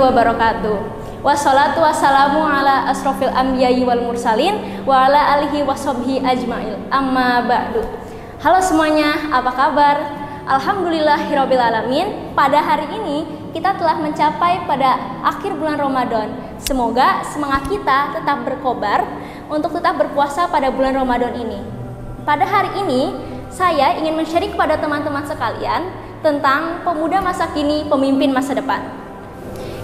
wabarakatuh. Wassalatu wassalamu ala asrofil anbiya'i wal mursalin wa ala alihi washabhi ajma'il. Amma ba'du. Halo semuanya, apa kabar? Alhamdulillahirabbil alamin. Pada hari ini kita telah mencapai pada akhir bulan Ramadan. Semoga semangat kita tetap berkobar untuk tetap berpuasa pada bulan Ramadan ini. Pada hari ini saya ingin men-sharing kepada teman-teman sekalian tentang pemuda masa kini, pemimpin masa depan.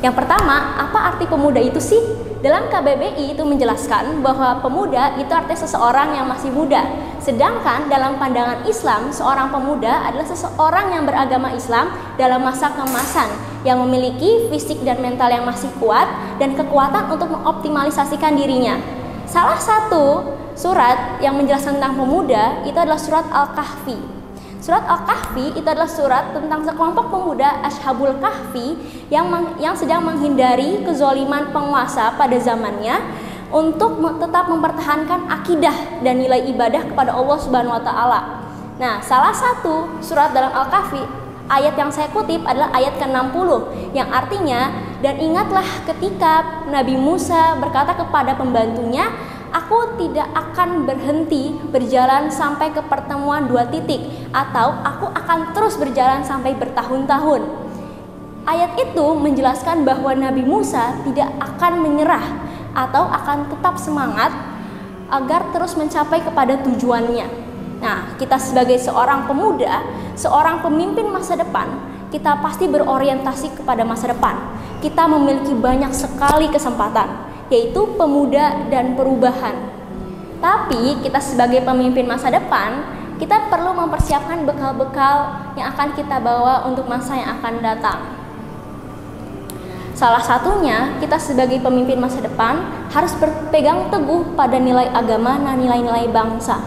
Yang pertama, apa arti pemuda itu sih? Dalam KBBI itu menjelaskan bahwa pemuda itu artinya seseorang yang masih muda. Sedangkan dalam pandangan Islam, seorang pemuda adalah seseorang yang beragama Islam dalam masa keemasan, yang memiliki fisik dan mental yang masih kuat dan kekuatan untuk mengoptimalisasikan dirinya. Salah satu surat yang menjelaskan tentang pemuda itu adalah surat Al-Kahfi. Surat Al-Kahfi itu adalah surat tentang sekelompok pemuda Ashabul Kahfi yang sedang menghindari kezaliman penguasa pada zamannya untuk tetap mempertahankan akidah dan nilai ibadah kepada Allah Subhanahu wa taala. Nah, salah satu surat dalam Al-Kahfi, ayat yang saya kutip adalah ayat ke-60 yang artinya, dan ingatlah ketika Nabi Musa berkata kepada pembantunya, aku tidak akan berhenti berjalan sampai ke pertemuan 2 titik, atau aku akan terus berjalan sampai bertahun-tahun. Ayat itu menjelaskan bahwa Nabi Musa tidak akan menyerah atau akan tetap semangat agar terus mencapai kepada tujuannya. Nah, kita sebagai seorang pemuda, seorang pemimpin masa depan, kita pasti berorientasi kepada masa depan. Kita memiliki banyak sekali kesempatan, yaitu pemuda dan perubahan. Tapi kita sebagai pemimpin masa depan, kita perlu mempersiapkan bekal-bekal yang akan kita bawa untuk masa yang akan datang. Salah satunya, kita sebagai pemimpin masa depan harus berpegang teguh pada nilai agama dan nilai-nilai bangsa.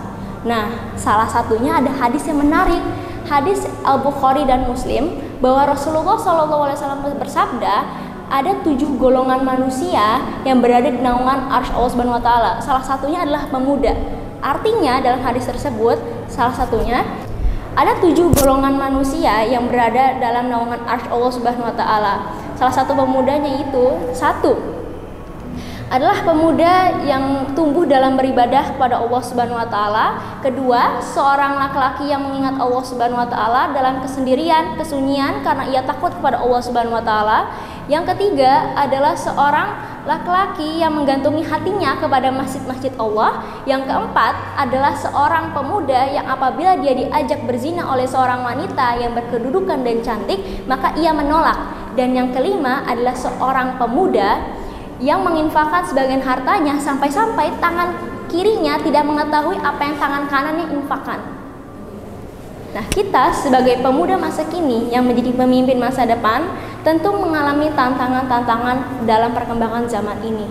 Nah, salah satunya ada hadis yang menarik, hadis Al-Bukhari dan Muslim, bahwa Rasulullah SAW bersabda, ada 7 golongan manusia yang berada di naungan arsy Allah Subhanahu wa taala. Salah satunya adalah pemuda. Artinya dalam hadis tersebut, salah satunya ada 7 golongan manusia yang berada dalam naungan arsy Allah Subhanahu wa taala. Salah satu pemudanya itu, 1 adalah pemuda yang tumbuh dalam beribadah kepada Allah Subhanahu wa taala. Kedua, seorang laki-laki yang mengingat Allah Subhanahu wa taala dalam kesendirian, kesunyian karena ia takut kepada Allah Subhanahu wa taala. Yang ketiga adalah seorang laki-laki yang menggantungi hatinya kepada masjid-masjid Allah. Yang keempat adalah seorang pemuda yang apabila dia diajak berzina oleh seorang wanita yang berkedudukan dan cantik, maka ia menolak. Dan yang kelima adalah seorang pemuda yang menginfakkan sebagian hartanya sampai-sampai tangan kirinya tidak mengetahui apa yang tangan kanannya infakkan. Nah, kita sebagai pemuda masa kini yang menjadi pemimpin masa depan tentu mengalami tantangan-tantangan dalam perkembangan zaman ini.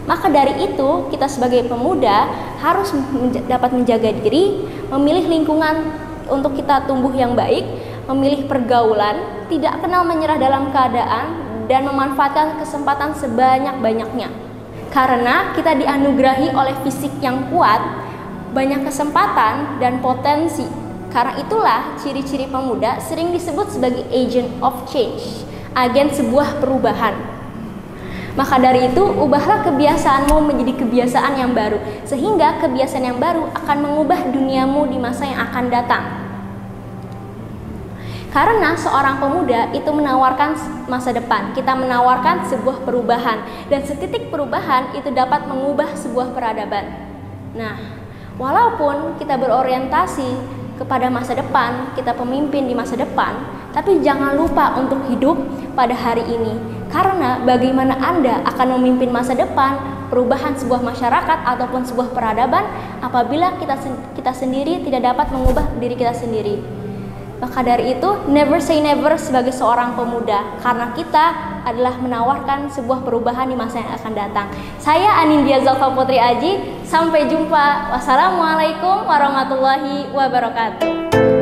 Maka dari itu, kita sebagai pemuda harus dapat menjaga diri, memilih lingkungan untuk kita tumbuh yang baik, memilih pergaulan, tidak kenal menyerah dalam keadaan, dan memanfaatkan kesempatan sebanyak-banyaknya. Karena kita dianugerahi oleh fisik yang kuat, banyak kesempatan dan potensi. Karena itulah ciri-ciri pemuda sering disebut sebagai agent of change, agen sebuah perubahan. Maka dari itu, ubahlah kebiasaanmu menjadi kebiasaan yang baru, sehingga kebiasaan yang baru akan mengubah duniamu di masa yang akan datang. Karena seorang pemuda itu menawarkan masa depan, kita menawarkan sebuah perubahan, dan setitik perubahan itu dapat mengubah sebuah peradaban. Nah, walaupun kita berorientasi kepada masa depan, kita pemimpin di masa depan, tapi jangan lupa untuk hidup pada hari ini. Karena bagaimana Anda akan memimpin masa depan, perubahan sebuah masyarakat ataupun sebuah peradaban apabila kita sendiri tidak dapat mengubah diri kita sendiri. Maka dari itu, never say never sebagai seorang pemuda, karena kita adalah menawarkan sebuah perubahan di masa yang akan datang. Saya Anindya Zalfa Putri Aji, sampai jumpa. Wassalamualaikum warahmatullahi wabarakatuh.